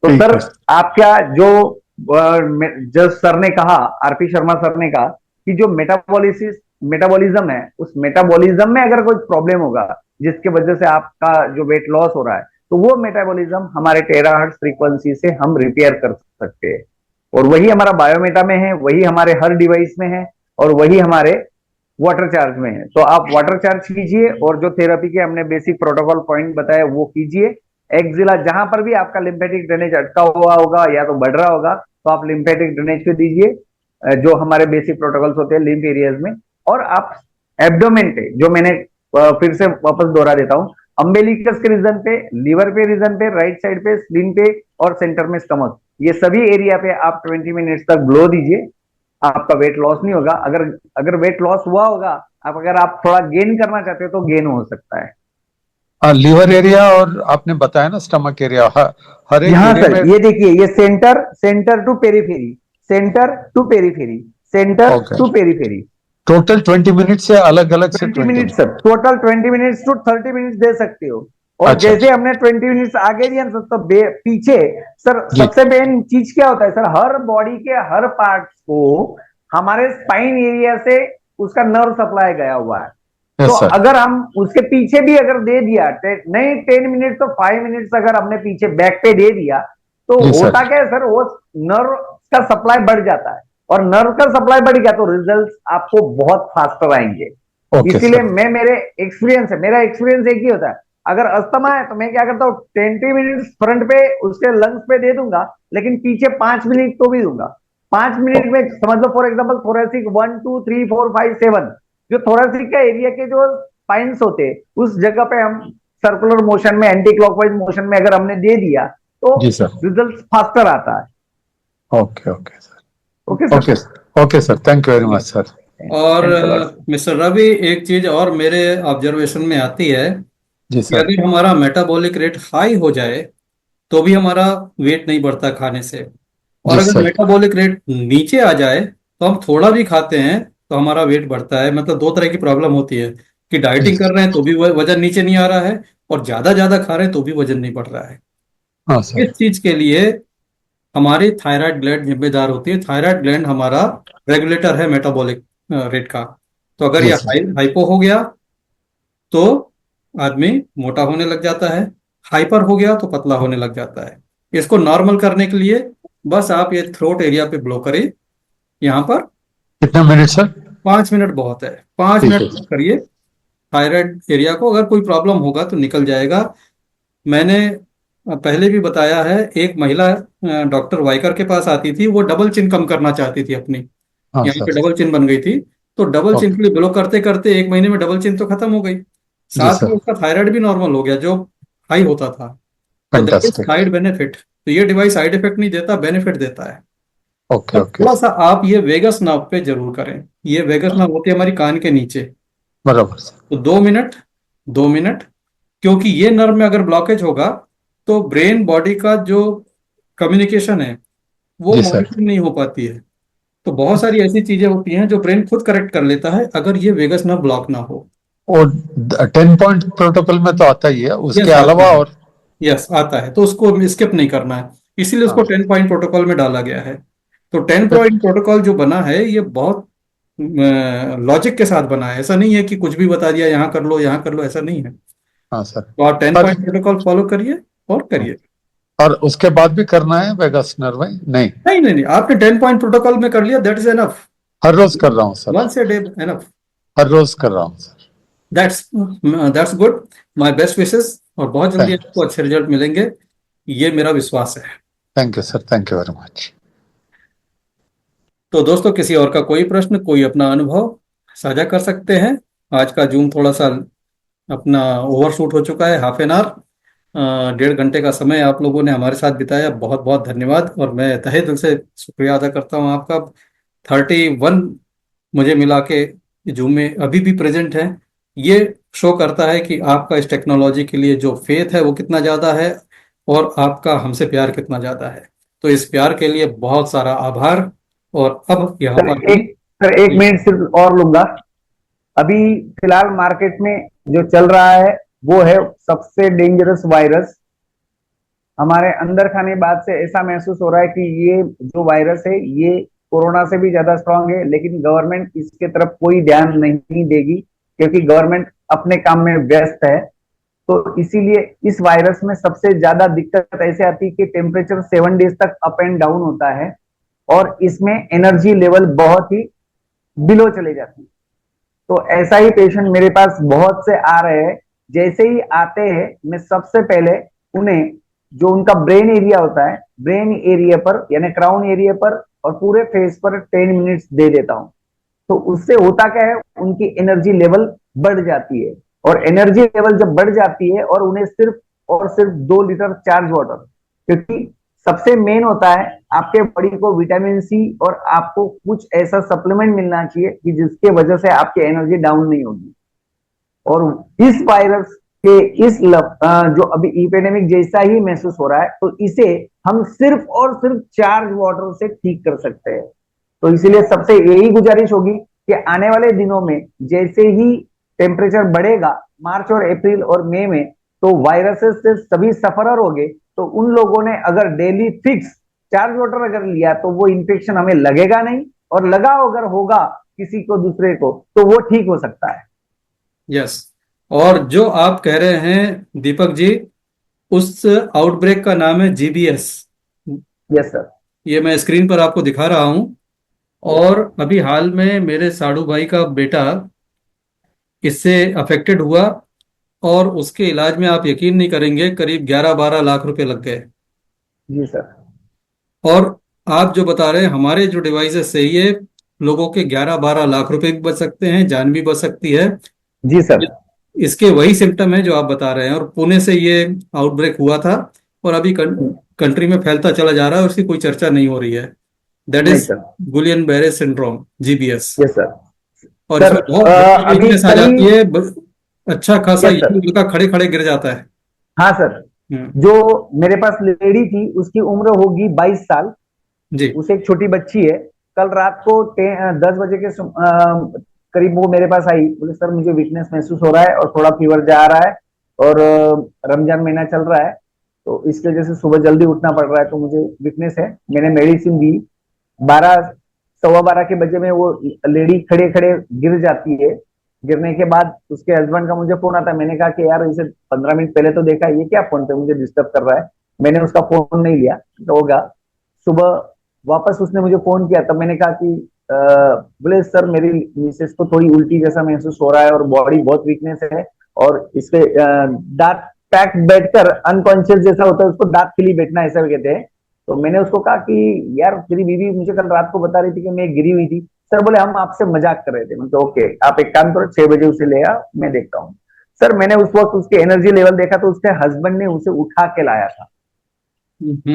तो ठीक सर है आपका जो सर ने कहा, आरपी शर्मा सर ने कहा कि जो मेटाबॉलिज्म है, उस मेटाबॉलिज्म में अगर कोई प्रॉब्लम होगा जिसके वजह से आपका जो वेट लॉस हो रहा है, तो वो मेटाबॉलिज्म हमारे टेराहर्ट्ज फ्रीक्वेंसी से हम रिपेयर कर सकते हैं। और वही हमारा बायोमेटा में है, वही हमारे हर डिवाइस में है और वही हमारे वाटर चार्ज में है। तो आप वाटर चार्ज कीजिए और जो थेरेपी के हमने बेसिक प्रोटोकॉल पॉइंट बताया वो कीजिए। एक्जिला जहां पर भी आपका लिम्फेटिक ड्रेनेज अटका हुआ होगा या तो बढ़ रहा होगा तो आप लिम्फेटिक ड्रेनेज पे दीजिए, जो हमारे बेसिक प्रोटोकॉल्स होते हैं लिम्फ एरियाज में। और आप एब्डोमेन पे, जो मैंने फिर से वापस दोहरा देता हूं, अम्बेलिकस के रीजन पे, लीवर पे रीजन पे, राइट साइड पे, स्प्लीन पे और सेंटर में स्टमक, ये सभी एरिया पे आप 20 मिनट्स तक ब्लो दीजिए। आपका वेट लॉस नहीं होगा। अगर अगर वेट लॉस हुआ होगा, अगर आप थोड़ा गेन करना चाहते हो तो गेन हो सकता है। लीवर एरिया और आपने बताया ना स्टमक एरिया, हर एक यहाँ एरिया सर में। ये देखिए, ये centre to periphery, centre to periphery, centre okay, to periphery. Total 20 minute से अलग अलग से 20 20 minute minute. Sir, total 20 minutes to 30 minutes दे सकते हो। और अच्छा जैसे अच्छा हमने 20 मिनट्स आगे दिया ना सर, तो पीछे सर जी सबसे मेन चीज क्या होता है सर, हर बॉडी के हर पार्ट को हमारे स्पाइन एरिया से उसका नर्व सप्लाई गया हुआ है। तो यस सर अगर हम उसके पीछे भी अगर दे दिया, नहीं 10 मिनट तो 5 मिनट्स अगर हमने पीछे बैक पे दे दिया, तो जी होता सर। क्या है सर, वो नर्व का सप्लाई बढ़ जाता है। और नर्व का सप्लाई बढ़ गया तो रिजल्ट्स आपको बहुत फास्टर आएंगे। ओके इसीलिए सर। मेरा एक्सपीरियंस एक ही होता है। अगर अस्थमा है तो मैं क्या करता हूँ, 20 मिनट्स फ्रंट पे उसके लंग्स पे दे दूंगा, लेकिन पीछे 5 मिनट तो भी दूंगा। 5 मिनट में समझ लो फॉर एग्जाम्पल थोरेसिक 1 2 3 4 5 7, जो थोरेसिक का एरिया के जो स्पाइन्स होते हैं उस जगह पे हम सर्कुलर मोशन में, एंटी क्लॉकवाइज मोशन में अगर हमने दे दिया तो जी सर। रिजल्ट फास्टर आता है। Okay okay sir. Okay okay sir. Okay sir, thank you very much sir. और thanks a lot. Mister Ravi, एक चीज और मेरे ऑब्जर्वेशन में आती है जी कि सर। अगर हमारा मेटाबॉलिक रेट हाई हो जाए तो भी हमारा वेट नहीं बढ़ता खाने से, और जी अगर सर। मेटाबॉलिक रेट नीचे आ जाए तो हम थोड़ा भी खाते हैं तो हमारा वेट बढ़ता है। मतलब दो तरह की प्रॉब्लम होती है कि जी डाइटिंग कर रहे हैं तो भी वजन नीचे नहीं आ रहा है, और ज्यादा ज्यादा खा रहे हैं तो भी वजन नहीं बढ़ रहा है। हाँ इस सर। चीज के लिए हमारी थायराइड ग्लैंड जिम्मेदार होती है। थायराइड ग्लैंड हमारा रेगुलेटर है मेटाबॉलिक रेट का। तो अगर जी ये सर। हाइपो हो गया तो आदमी मोटा होने लग जाता है, हाइपर हो गया तो पतला होने लग जाता है। इसको नॉर्मल करने के लिए बस आप ये थ्रोट एरिया पे ब्लो करिए, यहाँ पर कितने मिनट सर? 5 मिनट बहुत है, पाँच ठीक मिनट है ब्लो करिए थायराइड एरिया को। अगर कोई प्रॉब्लम होगा तो निकल जाएगा। मैंने पहले भी बताया है, एक महिला डॉक्टर वाइकर के पास आती थी, वो डबल चिन कम करना चाहती थी अपनी, हाँ यहाँ पे सर। डबल चिन बन गई थी। तो डबल चिन ओके। के लिए ब्लो करते करते 1 महीने में डबल चिन तो खत्म हो गई, जी साथ में सर। उसका थायराइड भी नॉर्मल हो गया जो हाई होता था। तो that is fantastic. Side benefit. तो ये डिवाइस साइड इफेक्ट नहीं देता, बेनिफिट देता है। ओके बस ओके थोड़ा सा आप ये वेगस नर्व पे जरूर करें। ये वेगस नर्व होती है हमारी कान के नीचे। बराबर सर। तो 2 मिनट, 2 मिनट, क्योंकि ये नर्व में अगर ब्लॉकेज होगा तो ब्रेन बॉडी का जो कम्युनिकेशन है वो जी सर। मॉनिटरिंग नहीं हो पाती है। तो बहुत सारी ऐसी चीजें होती हैं जो ब्रेन खुद करेक्ट कर लेता है अगर ये वेगस नर्व ब्लॉक ना हो। और 10 पॉइंट प्रोटोकॉल में तो आता ही है, उसके यस आता अलावा है, और। यस आता है, तो उसको स्किप नहीं करना है, इसीलिए उसको हाँ 10 पॉइंट प्रोटोकॉल में डाला गया है। तो टेन सर। पॉइंट प्रोटोकॉल जो बना है ये बहुत लॉजिक के साथ बना है। ऐसा नहीं है कि कुछ भी बता दिया यहाँ कर लो यहाँ कर लो, ऐसा नहीं है। हाँ सर। तो आप 10 पर पॉइंट प्रोटोकॉल फॉलो करिए और करिए। और उसके बाद भी करना है वेगस नर्व में? नहीं, नहीं नहीं नहीं, आपने 10 पॉइंट प्रोटोकॉल में कर लिया, दैट इज एनफ। हर रोज कर रहा हूँ sir, once a day enough. हर रोज कर रहा हूँ sir. That's good. My best wishes, और बहुत जल्दी आपको अच्छे रिजल्ट मिलेंगे, ये मेरा विश्वास है। Thank you sir, thank you very much. तो दोस्तों, किसी और का कोई प्रश्न, कोई अपना अनुभव साझा कर सकते हैं। आज का जूम थोड़ा सा अपना ओवरशूट हो चुका है, हाफ एन आवर, 1.5 घंटे का समय आप लोगों ने हमारे साथ बिताया, बहुत बहुत धन्यवाद। और मैं तहे दिल से शुक्रिया अदा करता हूँ आपका। 31 मुझे मिला के जूम में अभी भी प्रेजेंट है। ये शो करता है कि आपका इस टेक्नोलॉजी के लिए जो फेथ है वो कितना ज़्यादा है, और आपका हमसे प्यार कितना ज़्यादा है। तो इस प्यार के लिए बहुत सारा आभार। और अब यहाँ पर सर एक मिनट सिर्फ और लूंगा। अभी फिलहाल मार्केट में जो चल रहा है वो है सबसे डेंजरस वायरस। हमारे अंदर खाने बाद से ऐसा महसूस हो रहा है कि ये जो वायरस है ये कोरोना से भी ज्यादा स्ट्रांग है, लेकिन गवर्नमेंट इसके तरफ कोई ध्यान नहीं देगी क्योंकि गवर्नमेंट अपने काम में व्यस्त है। तो इसीलिए इस वायरस में सबसे ज्यादा दिक्कत ऐसे आती है कि टेम्परेचर 7 डेज तक अप एंड डाउन होता है और इसमें एनर्जी लेवल बहुत ही बिलो चले जाती है। तो ऐसा ही पेशेंट मेरे पास बहुत से आ रहे हैं। जैसे ही आते हैं मैं सबसे पहले उन्हें जो उनका ब्रेन एरिया होता है, ब्रेन एरिया पर यानी क्राउन एरिया पर और पूरे फेस पर 10 मिनट्स दे देता हूं। तो उससे होता क्या है, उनकी एनर्जी लेवल बढ़ जाती है। और एनर्जी लेवल जब बढ़ जाती है और उन्हें सिर्फ और सिर्फ 2 लीटर चार्ज वाटर, क्योंकि सबसे मेन होता है आपके बॉडी को विटामिन सी और आपको कुछ ऐसा सप्लीमेंट मिलना चाहिए कि जिसके वजह से आपकी एनर्जी डाउन नहीं होगी। और इस वायरस के जो अभी इपिडेमिक जैसा ही महसूस हो रहा है, तो इसे हम सिर्फ और सिर्फ चार्ज वाटर से ठीक कर सकते हैं। तो इसीलिए सबसे यही गुजारिश होगी कि आने वाले दिनों में जैसे ही टेम्परेचर बढ़ेगा मार्च और अप्रैल और मई में, तो वायरसेस से सभी सफरर हो गए। तो उन लोगों ने अगर डेली फिक्स चार्ज वाटर अगर लिया तो वो इन्फेक्शन हमें लगेगा नहीं, और लगा अगर होगा किसी को दूसरे को तो वो ठीक हो सकता है। यस। और जो आप कह रहे हैं दीपक जी, उस आउटब्रेक का नाम है जीबीएस। Yes sir. ये मैं स्क्रीन पर आपको दिखा रहा हूं। और अभी हाल में मेरे साड़ू भाई का बेटा इससे अफेक्टेड हुआ, और उसके इलाज में आप यकीन नहीं करेंगे करीब 11-12 लाख रुपए लग गए। जी सर। और आप जो बता रहे हैं, हमारे जो डिवाइसेस से ये लोगों के 11-12 लाख रुपए भी बच सकते हैं, जान भी बच सकती है। जी सर। इसके वही सिम्टम है जो आप बता रहे हैं, और पुणे से ये आउटब्रेक हुआ था, और अभी कंट्री में फैलता चला जा रहा है और उसकी कोई चर्चा नहीं हो रही है। दैट नहीं is sir. Guillain Barre syndrome, GBS. Yes sir. और सर इसमें बहुत अभी वीकनेस आ कल जाती ही। है, अच्छा खासा यस सर। लड़का खड़े खड़े गिर जाता है। हाँ सर। जो मेरे पास लेडी थी उसकी उम्र होगी 22 साल। जी। उसे एक छोटी बच्ची है। कल रात को 10 बजे के करीब वो मेरे पास आई, बोले सर मुझे वीकनेस महसूस हो रहा है और थोड़ा फीवर जा रहा है, और रमजान महीना चल रहा है तो इसकी वजह से सुबह जल्दी उठना पड़ रहा है, तो मुझे वीकनेस है। मैंने मेडिसिन दी। 12 सवा 12 के बजे में वो लेडी खड़े खड़े गिर जाती है। गिरने के बाद उसके हस्बैंड का मुझे फोन आता है। मैंने कहा कि यार इसे 15 मिनट पहले तो देखा, ये क्या फोन पे मुझे डिस्टर्ब कर रहा है। मैंने उसका फोन नहीं लिया, तो होगा। सुबह वापस उसने मुझे फोन किया, तब मैंने कहा कि बोले सर मेरी मिसेस को थोड़ी उल्टी जैसा महसूस हो रहा है और बॉडी बहुत वीकनेस है, और इसके दांत पैक बैठकर अनकॉन्शियस जैसा होता है, उसको दांत खिली बैठना ऐसा कहते हैं। तो मैंने उसको कहा कि यार तेरी बीवी मुझे कल रात को बता रही थी कि मैं गिरी हुई थी। सर बोले हम आपसे मजाक कर रहे थे। मतलब ओके, आप एक काम करो 6 बजे उसे ले आ, मैं देखता हूँ। सर मैंने उस वक्त उसके एनर्जी लेवल देखा तो उसके हस्बैंड ने उसे उठा के लाया था।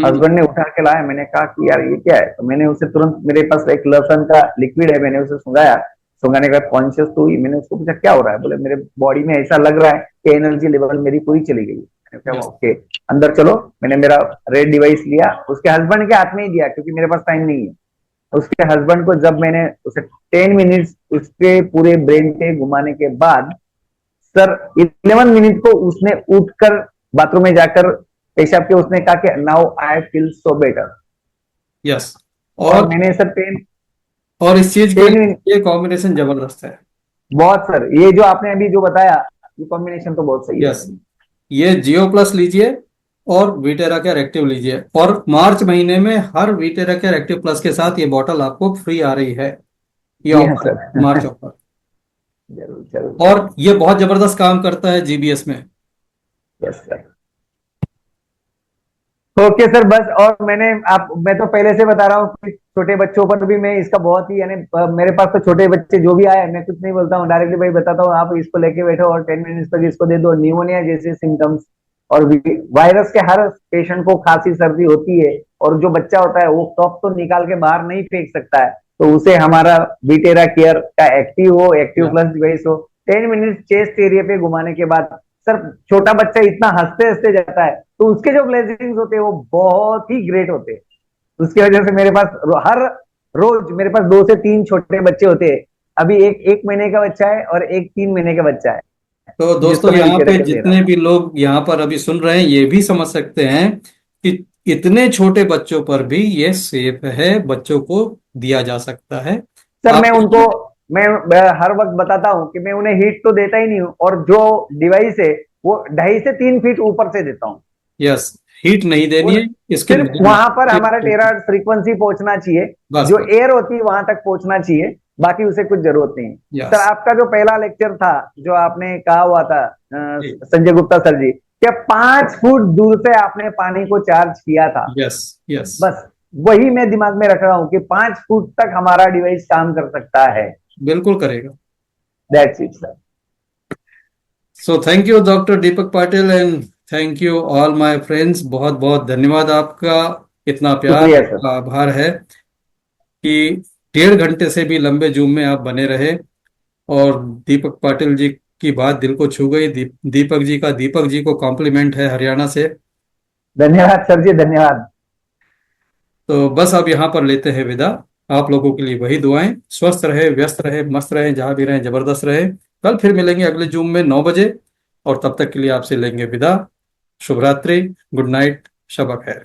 हस्बैंड ने उठा के लाया। मैंने कहा कि यार ये क्या है, तो मैंने उसे तुरंत, मेरे पास एक लहसुन का लिक्विड है, मैंने उसे सुंघाया। सुंघाने के बाद कॉन्शियस तो हुई। मैंने उसको पूछा क्या हो रहा है, बोले मेरे बॉडी में ऐसा लग रहा है कि एनर्जी लेवल मेरी पूरी चली गई। मैंने कहा ओके अंदर चलो। मैंने मेरा रेड डिवाइस लिया, उसके हस्बैंड के हाथ में ही दिया क्योंकि मेरे पास टाइम नहीं है। उसके हस्बैंड को जब मैंने उसे 10 मिनट्स उसके पूरे ब्रेन पे घुमाने के बाद, सर 11 मिनट को उसने उठकर बाथरूम में जाकर पेशाब के उसने कहा कि now I feel so better. Yes. और मैंने सर 10 और इस चीज के लिए मिनट ये कॉम्बिनेशन जबरदस्त है। बहुत सर, ये जो आपने अभी जो बताया ये कॉम्बिनेशन तो बहुत सही है। यस, ये जियो प्लस लीजिए और वीटेरा केयर एक्टिव लीजिए, और मार्च महीने में हर वीटेरा केयर एक्टिव प्लस के साथ ये बॉटल आपको फ्री आ रही है, ये जी हाँ ऑफर है, सर। मार्च ऑफर। जरूर जरूर। और ये बहुत जबरदस्त काम करता है जीबीएस में। Yes sir. ओके सर, बस और मैं तो पहले से बता रहा हूँ कि छोटे बच्चों पर भी मैं इसका बहुत ही यानी मेरे पास तो छोटे बच्चे जो भी आए मैं कुछ नहीं बोलता हूँ, डायरेक्टली भाई बताता हूँ आप इसको लेके बैठो और 10 मिनट्स तक इसको दे दो। निमोनिया जैसे सिम्टम्स और वायरस के हर पेशेंट को खांसी सर्दी होती है, और जो बच्चा होता है वो कफ तो निकाल के बाहर नहीं फेंक सकता है, तो उसे हमारा वीटेरा केयर का एक्टिव प्लस डिवाइस हो, 10 मिनट चेस्ट एरिया पे घुमाने के बाद सर छोटा बच्चा इतना हंसते हंसते जाता है, तो उसके जो ब्लेसिंग्स होते हैं वो बहुत ही ग्रेट होते हैं। उसकी वजह से मेरे पास हर रोज मेरे पास 2 से 3 छोटे बच्चे होते हैं। अभी एक महीने का बच्चा है और एक 3 महीने का बच्चा है, तो दोस्तों, जिसको मैं यहाँ वीटेरा पे केयर दे रहा जितने हूँ। भी लोग यहाँ पर अभी सुन रहे हैं ये भी समझ सकते हैं कि इतने छोटे बच्चों पर भी ये सेफ है, बच्चों को दिया जा सकता है। सर आप मैं हर वक्त बताता हूँ कि मैं उन्हें हीट तो देता ही नहीं हूँ, और जो डिवाइस है वो 2.5 से 3 फीट ऊपर से देता हूँ। यस, हीट नहीं वो देनी है, इसके सिर्फ वहां पर हमारा टेराहर्ट्ज फ्रीक्वेंसी पहुंचना चाहिए, बस जो बस। एयर होती है वहां तक पहुंचना चाहिए, बाकी उसे कुछ जरूरत नहीं है। सर यस आपका जो पहला लेक्चर था जो आपने कहा हुआ था जी। संजय गुप्ता सर जी, क्या 5 फुट दूर से आपने पानी को चार्ज किया था? यस यस, बस वही मैं दिमाग में रख रहा हूँ कि 5 फुट तक हमारा डिवाइस काम कर सकता है। बिल्कुल करेगा। That's it sir. So thank you doctor Deepak Patil, and thank you all my friends. बहुत बहुत धन्यवाद आपका, इतना प्यार, शुक्रिया सर। आपका आभार है कि 1.5 घंटे से भी लंबे जूम में आप बने रहे, और दीपक पाटिल जी की बात दिल को छू गई। दीपक जी को कॉम्प्लीमेंट है हरियाणा से। धन्यवाद सर जी, धन्यवाद। तो बस अब यहाँ पर लेते हैं विदा। आप लोगों के लिए वही दुआएं, स्वस्थ रहे, व्यस्त रहे, मस्त रहे, जहां भी रहे जबरदस्त रहे। कल फिर मिलेंगे अगले जूम में 9 बजे, और तब तक के लिए आपसे लेंगे विदा। शुभ रात्रि, गुड नाइट, शब खैर।